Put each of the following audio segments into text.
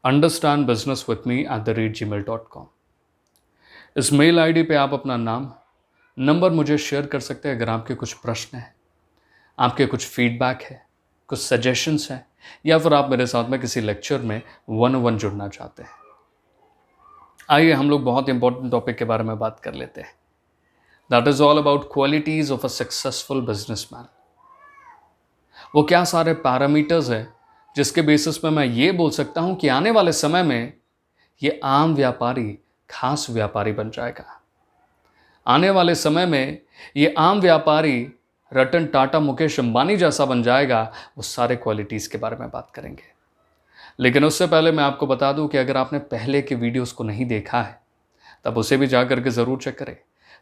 understandbusinesswithme@gmail.com। इस mail ID पे आप अपना नाम, नंबर मुझे शेयर कर सकते हैं अगर आपके कुछ प्रश्न हैं, आपके कुछ फीडबैक है, कुछ सजेशंस हैं, या फिर आप मेरे साथ में किसी लेक्चर में वन वन जुड़ना चाहते हैं। आइए हम लोग बहुत इंपॉर्टेंट टॉपिक के बारे में बात कर लेते हैं। That is all about qualities of a successful businessman. वो क्या सारे पैरामीटर्स हैं जिसके बेसिस पे मैं ये बोल सकता हूं कि आने वाले समय में ये आम व्यापारी खास व्यापारी बन जाएगा। आने वाले समय में ये आम व्यापारी रतन टाटा, मुकेश अंबानी जैसा बन जाएगा। वो सारे क्वालिटीज़ के बारे में बात करेंगे। लेकिन उससे पहले मैं आपको बता दूं कि अगर आपने पहले के वीडियोस को नहीं देखा है तब उसे भी जा करके ज़रूर चेक करें,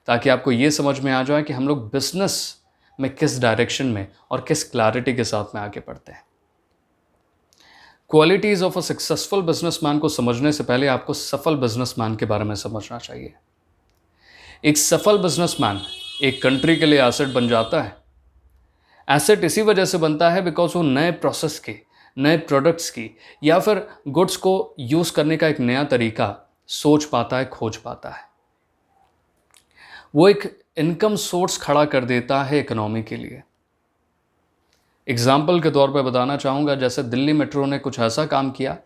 ताकि आपको ये समझ में आ जाए कि हम लोग बिजनेस में किस डायरेक्शन में और किस क्लैरिटी के साथ में आगे बढ़ते हैं। Qualities of a successful businessman को समझने से पहले आपको सफल बिजनेसमैन के बारे में समझना चाहिए। एक सफल बिजनेसमैन एक कंट्री के लिए एसेट बन जाता है। एसेट इसी वजह से बनता है बिकॉज वो नए प्रोसेस की, नए प्रोडक्ट्स की, या फिर गुड्स को यूज़ करने का एक नया तरीका सोच पाता है, खोज पाता है। वो एक इनकम सोर्स खड़ा कर देता है इकोनॉमी के लिए। एग्जाम्पल के तौर पे बताना चाहूँगा, जैसे दिल्ली मेट्रो ने कुछ ऐसा काम किया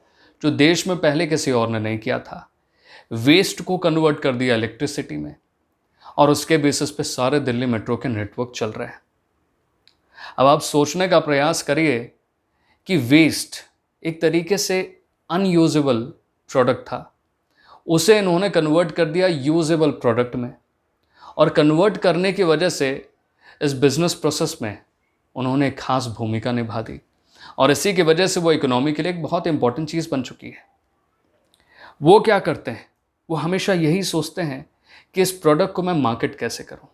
जो देश में पहले किसी और ने नहीं किया था। वेस्ट को कन्वर्ट कर दिया इलेक्ट्रिसिटी में, और उसके बेसिस पे सारे दिल्ली मेट्रो के नेटवर्क चल रहे हैं। अब आप सोचने का प्रयास करिए कि वेस्ट एक तरीके से अनयूजेबल प्रोडक्ट था, उसे इन्होंने कन्वर्ट कर दिया यूजेबल प्रोडक्ट में, और कन्वर्ट करने की वजह से इस बिजनेस प्रोसेस में उन्होंने एक खास भूमिका निभा दी, और इसी की वजह से वो इकोनॉमी के लिए एक बहुत इंपॉर्टेंट चीज़ बन चुकी है। वो क्या करते हैं, वो हमेशा यही सोचते हैं कि इस प्रोडक्ट को मैं मार्केट कैसे करूं,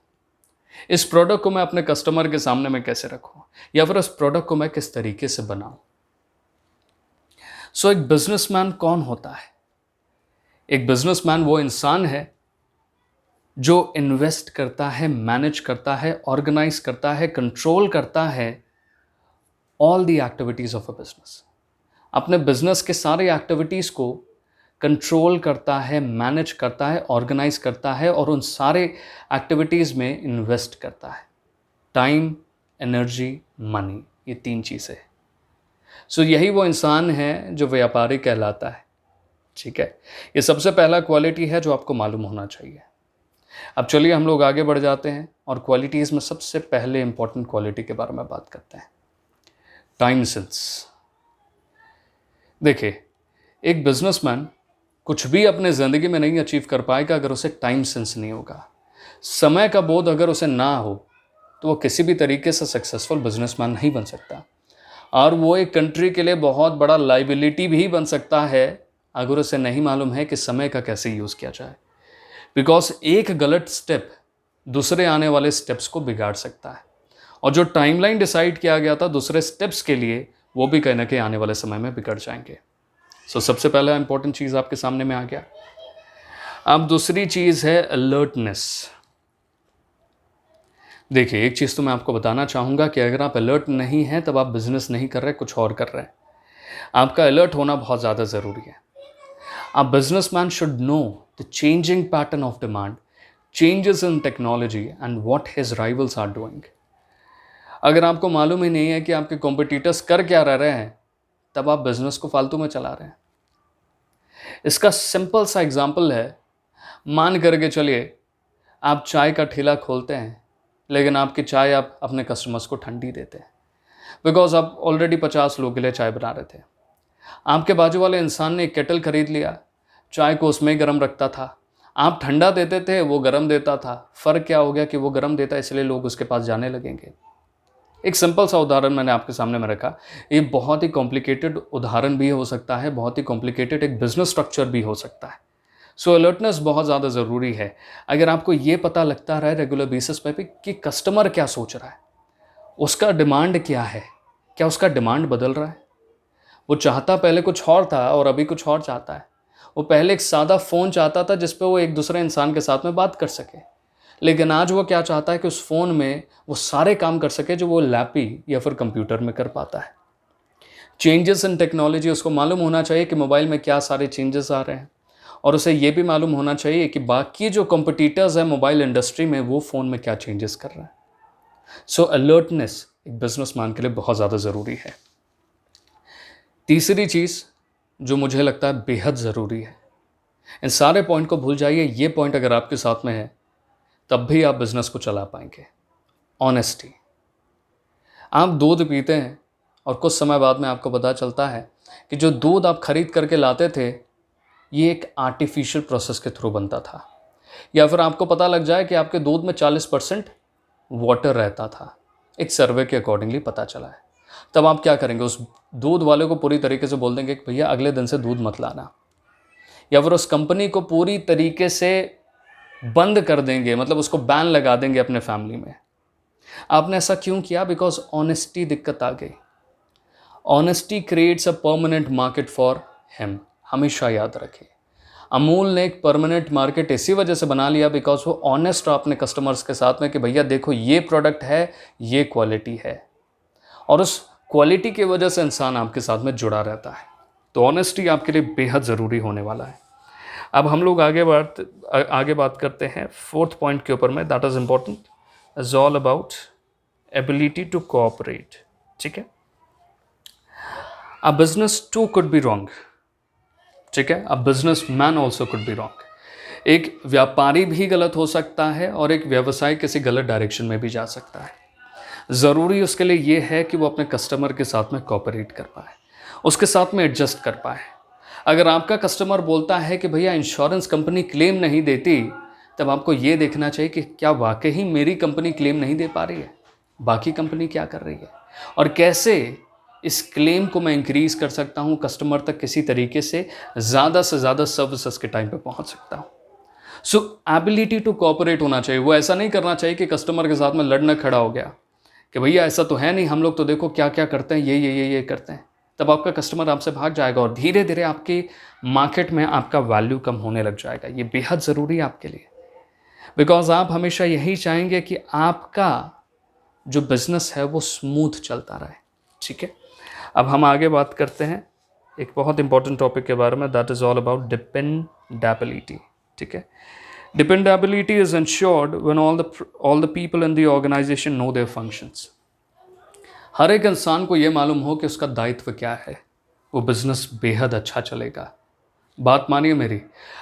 इस प्रोडक्ट को मैं अपने कस्टमर के सामने में कैसे रखूं, या फिर इस प्रोडक्ट को मैं किस तरीके से बनाऊं। सो एक बिजनेसमैन कौन होता है? एक बिजनेसमैन वो इंसान है जो इन्वेस्ट करता है, मैनेज करता है, ऑर्गेनाइज करता है, कंट्रोल करता है all the activities of a business. अपने बिजनेस के सारे एक्टिविटीज को कंट्रोल करता है, मैनेज करता है, ऑर्गेनाइज करता है, और उन सारे एक्टिविटीज में इन्वेस्ट करता है। टाइम, एनर्जी, मनी, ये तीन चीज़ें। सो यही वो इंसान है जो व्यापारी कहलाता है। ठीक है, ये सबसे पहला क्वालिटी है जो आपको मालूम होना चाहिए। अब चलिए हम लोग आगे बढ़ जाते हैं और क्वालिटीज़ में सबसे पहले इंपॉर्टेंट क्वालिटी के बारे में बात करते हैं, टाइम सेंस। देखिए, एक बिजनेसमैन कुछ भी अपने ज़िंदगी में नहीं अचीव कर पाएगा अगर उसे टाइम सेंस नहीं होगा। समय का बोध अगर उसे ना हो तो वो किसी भी तरीके से सक्सेसफुल बिजनेसमैन नहीं बन सकता, और वो एक कंट्री के लिए बहुत बड़ा लाइबिलिटी भी बन सकता है अगर उसे नहीं मालूम है कि समय का कैसे यूज़ किया जाए। बिकॉज एक गलत स्टेप दूसरे आने वाले स्टेप्स को बिगाड़ सकता है, और जो टाइमलाइन डिसाइड किया गया था दूसरे स्टेप्स के लिए, वो भी कहीं ना कहीं आने वाले समय में बिगड़ जाएंगे। सो सबसे पहला इंपॉर्टेंट चीज़ आपके सामने में आ गया। अब दूसरी चीज़ है अलर्टनेस। देखिए, एक चीज़ तो मैं आपको बताना चाहूँगा कि अगर आप अलर्ट नहीं हैं तब आप बिजनेस नहीं कर रहे, कुछ और कर रहे हैं। आपका अलर्ट होना बहुत ज़्यादा ज़रूरी है। A businessman should know the changing pattern of demand, changes in technology, and what his rivals are doing. अगर आपको मालूम ही नहीं है कि आपके कॉम्पिटिटर्स कर क्या रहे हैं, तब आप बिजनेस को फालतू में चला रहे हैं। इसका सिंपल सा एग्जांपल है, मान करके चलिए आप चाय का ठेला खोलते हैं, लेकिन आपकी चाय आप अपने कस्टमर्स को ठंडी देते हैं, बिकॉज आप ऑलरेडी 50 लोगों के लिए चाय बना रहे थे। आपके बाजू वाले इंसान ने एक केटल खरीद लिया, चाय को उसमें गर्म रखता था, आप ठंडा देते थे, वो गर्म देता था। फ़र्क क्या हो गया कि वो गर्म देता है इसलिए लोग उसके पास जाने लगेंगे। एक सिंपल सा उदाहरण मैंने आपके सामने में रखा। ये बहुत ही कॉम्प्लिकेटेड उदाहरण भी हो सकता है, बहुत ही कॉम्प्लिकेटेड एक बिजनेस स्ट्रक्चर भी हो सकता है। सो अलर्टनेस बहुत ज़्यादा ज़रूरी है। अगर आपको ये पता लगता रहा है रेगुलर बेसिस पे भी कि कस्टमर क्या सोच रहा है, उसका डिमांड क्या है, क्या उसका डिमांड बदल रहा है, वो चाहता पहले कुछ और था और अभी कुछ और चाहता है। वो पहले एक सादा फ़ोन चाहता था जिस पे वो एक दूसरे इंसान के साथ में बात कर सके, लेकिन आज वो क्या चाहता है कि उस फ़ोन में वो सारे काम कर सके जो वो लैपी या फिर कंप्यूटर में कर पाता है। चेंजेस इन टेक्नोलॉजी, उसको मालूम होना चाहिए कि मोबाइल में क्या सारे चेंजेस आ रहे हैं, और उसे ये भी मालूम होना चाहिए कि बाकी जो कंपटीटर्स हैं मोबाइल इंडस्ट्री में वो फ़ोन में क्या चेंजेस कर रहे हैं। सो अलर्टनेस एक बिजनेसमैन के लिए बहुत ज़्यादा ज़रूरी है। तीसरी चीज़ जो मुझे लगता है बेहद ज़रूरी है, इन सारे पॉइंट को भूल जाइए, ये पॉइंट अगर आपके साथ में है तब भी आप बिज़नेस को चला पाएंगे। ऑनेस्टी। आप दूध पीते हैं और कुछ समय बाद में आपको पता चलता है कि जो दूध आप खरीद करके लाते थे ये एक आर्टिफिशियल प्रोसेस के थ्रू बनता था, या फिर आपको पता लग जाए कि आपके दूध में 40% वाटर रहता था, एक सर्वे के अकॉर्डिंगली पता चला है। तब आप क्या करेंगे? उस दूध वाले को पूरी तरीके से बोल देंगे कि भैया अगले दिन से दूध मत लाना, या फिर उस कंपनी को पूरी तरीके से बंद कर देंगे, मतलब उसको बैन लगा देंगे अपने फैमिली में। आपने ऐसा क्यों किया? बिकॉज ऑनेस्टी दिक्कत आ गई। Honesty creates a permanent market for him. हमेशा याद रखें, अमूल ने एक परमानेंट मार्केट इसी वजह से बना लिया बिकॉज वो ऑनेस्ट रहा अपने कस्टमर्स के साथ में कि भैया देखो ये प्रोडक्ट है, ये क्वालिटी है, और उस क्वालिटी की वजह से इंसान आपके साथ में जुड़ा रहता है। तो ऑनेस्टी आपके लिए बेहद ज़रूरी होने वाला है। अब हम लोग आगे बात करते हैं फोर्थ पॉइंट के ऊपर में, that is important, is all about ability to cooperate. ठीक है, a business to could be wrong. ठीक है, a businessman also could be wrong. एक व्यापारी भी गलत हो सकता है और एक व्यवसाय किसी गलत डायरेक्शन में भी जा सकता है। ज़रूरी उसके लिए ये है कि वो अपने कस्टमर के साथ में कोऑपरेट कर पाए, उसके साथ में एडजस्ट कर पाए। अगर आपका कस्टमर बोलता है कि भैया इंश्योरेंस कंपनी क्लेम नहीं देती, तब आपको ये देखना चाहिए कि क्या वाकई मेरी कंपनी क्लेम नहीं दे पा रही है, बाकी कंपनी क्या कर रही है, और कैसे इस क्लेम को मैं इंक्रीज़ कर सकता हूँ, कस्टमर तक किसी तरीके से ज़्यादा सर्विसेज के टाइम पे पहुँच सकता हूँ। सो एबिलिटी टू कोऑपरेट होना चाहिए। वो ऐसा नहीं करना चाहिए कि कस्टमर के साथ में लड़ना खड़ा हो गया कि भैया ऐसा तो है नहीं, हम लोग तो देखो क्या क्या करते हैं, ये करते हैं। तब आपका कस्टमर आपसे भाग जाएगा और धीरे धीरे आपकी मार्केट में आपका वैल्यू कम होने लग जाएगा। ये बेहद ज़रूरी है आपके लिए, बिकॉज आप हमेशा यही चाहेंगे कि आपका जो बिज़नेस है वो स्मूथ चलता रहे। ठीक है, अब हम आगे बात करते हैं एक बहुत इंपॉर्टेंट टॉपिक के बारे में, that is all about dependability. ठीक है, dependability is ensured when all the people in the organisation know their functions. हर एक इंसान को ये मालूम हो कि उसका दायित्व क्या है, वो बिज़नेस बेहद अच्छा चलेगा। बात मानिए मेरी,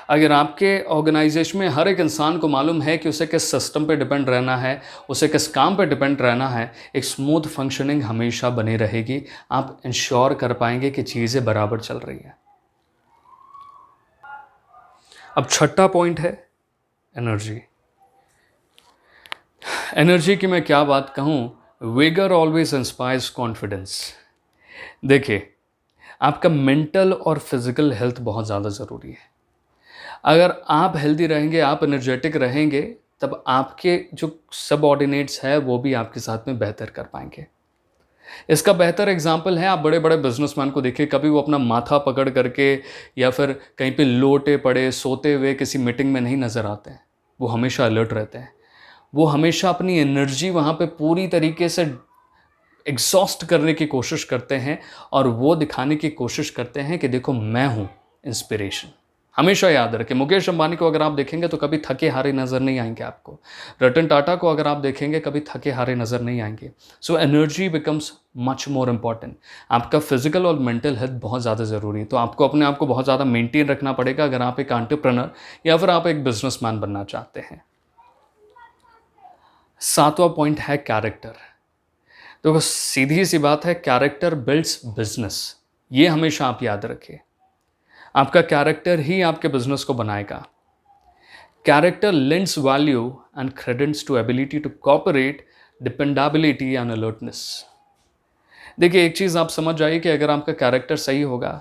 अगर आपके ऑर्गेनाइजेशन में हर एक इंसान को मालूम है कि उसे किस सिस्टम पे डिपेंड रहना है, उसे किस काम पे डिपेंड रहना है, एक स्मूथ फंक्शनिंग हमेशा बनी रहेगी। आप इंश्योर कर पाएंगे कि चीज़ें बराबर चल रही हैं। अब छठा पॉइंट है एनर्जी। एनर्जी की मैं क्या बात कहूँ, विगर ऑलवेज इंस्पायर्स कॉन्फिडेंस। देखिए, आपका मेंटल और फिजिकल हेल्थ बहुत ज़्यादा ज़रूरी है। अगर आप हेल्दी रहेंगे, आप एनर्जेटिक रहेंगे, तब आपके जो सबऑर्डिनेट्स हैं वो भी आपके साथ में बेहतर कर पाएंगे। इसका बेहतर एग्जाम्पल है, आप बड़े बड़े बिजनेसमैन को देखिए, कभी वो अपना माथा पकड़ करके या फिर कहीं पे लोटे पड़े सोते हुए किसी मीटिंग में नहीं नज़र आते हैं। वो हमेशा अलर्ट रहते हैं, वो हमेशा अपनी एनर्जी वहाँ पे पूरी तरीके से एग्जॉस्ट करने की कोशिश करते हैं और वो दिखाने की कोशिश करते हैं कि देखो मैं हूँ इंस्पिरेशन। हमेशा याद रखें, मुकेश अंबानी को अगर आप देखेंगे तो कभी थके हारे नज़र नहीं आएंगे आपको। रतन टाटा को अगर आप देखेंगे कभी थके हारे नज़र नहीं आएंगे। So energy becomes much more important. आपका फिजिकल और मेंटल हेल्थ बहुत ज़्यादा ज़रूरी है। तो आपको अपने आप को बहुत ज़्यादा मेंटेन रखना पड़ेगा अगर आप एक एंटरप्रेन्योर या फिर आप एक बिजनेसमैन बनना चाहते हैं। सातवां पॉइंट है कैरेक्टर। तो सीधी सी बात है, कैरेक्टर बिल्ड्स बिजनेस। ये हमेशा आप याद रखिए, आपका कैरेक्टर ही आपके बिजनेस को बनाएगा। Character lends value and credence to ability to cooperate, dependability and alertness. देखिए, एक चीज़ आप समझ जाइए कि अगर आपका कैरेक्टर सही होगा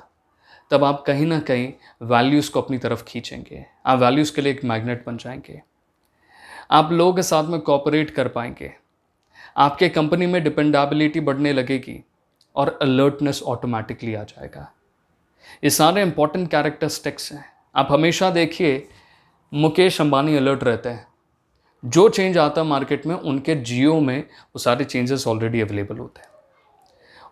तब आप कहीं ना कहीं वैल्यूज़ को अपनी तरफ खींचेंगे, आप वैल्यूज़ के लिए एक मैग्नेट बन जाएंगे, आप लोगों के साथ में कोऑपरेट कर पाएंगे, आपके कंपनी में डिपेंडेबिलिटी बढ़ने लगेगी और अलर्टनेस ऑटोमेटिकली आ जाएगा। ये सारे इंपॉर्टेंट कैरेक्टरिस्टिक्स हैं। आप हमेशा देखिए, मुकेश अंबानी अलर्ट रहते हैं, जो चेंज आता है मार्केट में उनके जियो में वो सारे चेंजेस ऑलरेडी अवेलेबल होते हैं।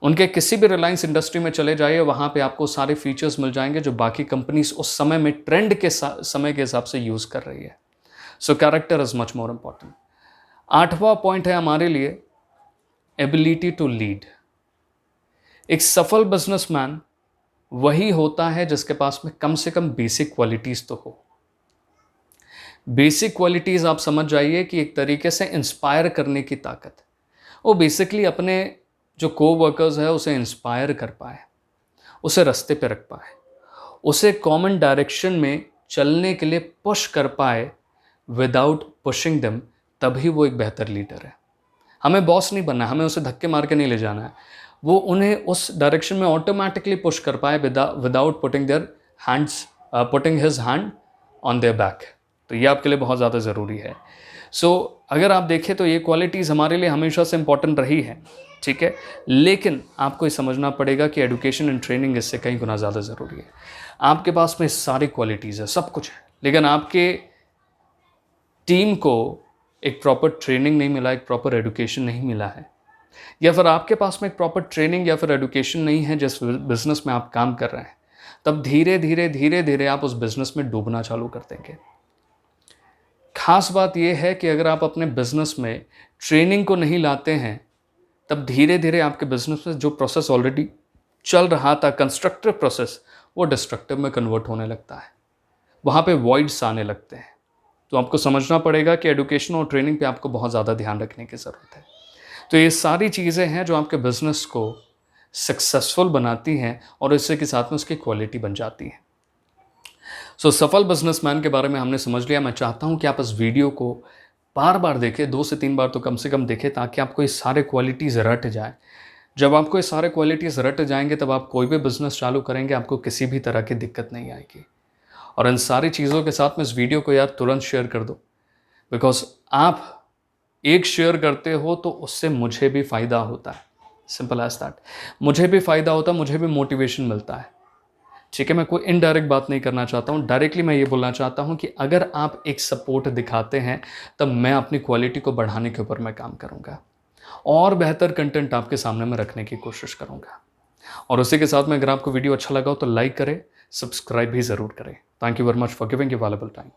उनके किसी भी रिलायंस इंडस्ट्री में चले जाइए, वहाँ पे आपको सारे फीचर्स मिल जाएंगे जो बाकी कंपनीज उस समय में ट्रेंड के समय के हिसाब से यूज़ कर रही है। So character is much more important. 8वां पॉइंट है हमारे लिए एबिलिटी टू लीड। एक सफल बिजनेसमैन वही होता है जिसके पास में कम से कम बेसिक क्वालिटीज़ तो हो। बेसिक क्वालिटीज़ आप समझ जाइए कि एक तरीके से इंस्पायर करने की ताकत। वो बेसिकली अपने जो को-वर्कर्स है उसे इंस्पायर कर पाए, उसे रास्ते पे रख पाए, उसे कॉमन डायरेक्शन में चलने के लिए पुश कर पाए विदाउट पुशिंग देम, तभी वो एक बेहतर लीडर है। हमें बॉस नहीं बनना है, हमें उसे धक्के मार के नहीं ले जाना है, वो उन्हें उस डायरेक्शन में ऑटोमेटिकली पुश कर पाए without putting his hand on their back. तो ये आपके लिए बहुत ज़्यादा ज़रूरी है। अगर आप देखें तो ये क्वालिटीज़ हमारे लिए हमेशा से इंपॉर्टेंट रही है, ठीक है, लेकिन आपको ये समझना पड़ेगा कि एजुकेशन एंड ट्रेनिंग इससे कई गुना ज़्यादा ज़रूरी है। आपके पास में सारी क्वालिटीज़ है, सब कुछ है, लेकिन आपके टीम को एक प्रॉपर ट्रेनिंग नहीं मिला, एक प्रॉपर एजुकेशन नहीं मिला है, या फिर आपके पास में एक प्रॉपर ट्रेनिंग या फिर एजुकेशन नहीं है जिस बिज़नेस में आप काम कर रहे हैं, तब धीरे धीरे आप उस बिज़नेस में डूबना चालू कर देंगे। खास बात यह है कि अगर आप अपने बिज़नेस में ट्रेनिंग को नहीं लाते हैं, तब धीरे धीरे आपके बिज़नेस में जो प्रोसेस ऑलरेडी चल रहा था, कंस्ट्रक्टिव प्रोसेस, वो डिस्ट्रक्टिव में कन्वर्ट होने लगता है, वहाँ पे वॉइड्स आने लगते हैं। तो आपको समझना पड़ेगा कि एजुकेशन और ट्रेनिंग पे आपको बहुत ज़्यादा ध्यान रखने की ज़रूरत है। तो ये सारी चीज़ें हैं जो आपके बिज़नेस को सक्सेसफुल बनाती हैं और इससे के साथ में उसकी क्वालिटी बन जाती है। सफल बिजनेसमैन के बारे में हमने समझ लिया। मैं चाहता हूं कि आप इस वीडियो को बार बार देखें, 2 से 3 बार तो कम से कम देखें, ताकि आपको ये सारे क्वालिटीज़ रट जाए। जब आपको ये सारे क्वालिटीज़ रट जाएंगे तब आप कोई भी बिज़नेस चालू करेंगे, आपको किसी भी तरह की दिक्कत नहीं आएगी। और इन सारी चीज़ों के साथ में इस वीडियो को यार तुरंत शेयर कर दो, बिकॉज आप एक शेयर करते हो तो उससे मुझे भी फ़ायदा होता है। सिंपल एज दैट, मुझे भी फ़ायदा होता है, मुझे भी मोटिवेशन मिलता है, ठीक है। मैं कोई इनडायरेक्ट बात नहीं करना चाहता हूँ, डायरेक्टली मैं ये बोलना चाहता हूँ कि अगर आप एक सपोर्ट दिखाते हैं तब मैं अपनी क्वालिटी को बढ़ाने के ऊपर मैं काम करूँगा और बेहतर कंटेंट आपके सामने में रखने की कोशिश करूँगा। और उसी के साथ में अगर आपको वीडियो अच्छा लगा हो तो लाइक करें, सब्सक्राइब भी ज़रूर करें। Thank you very much for giving your valuable time.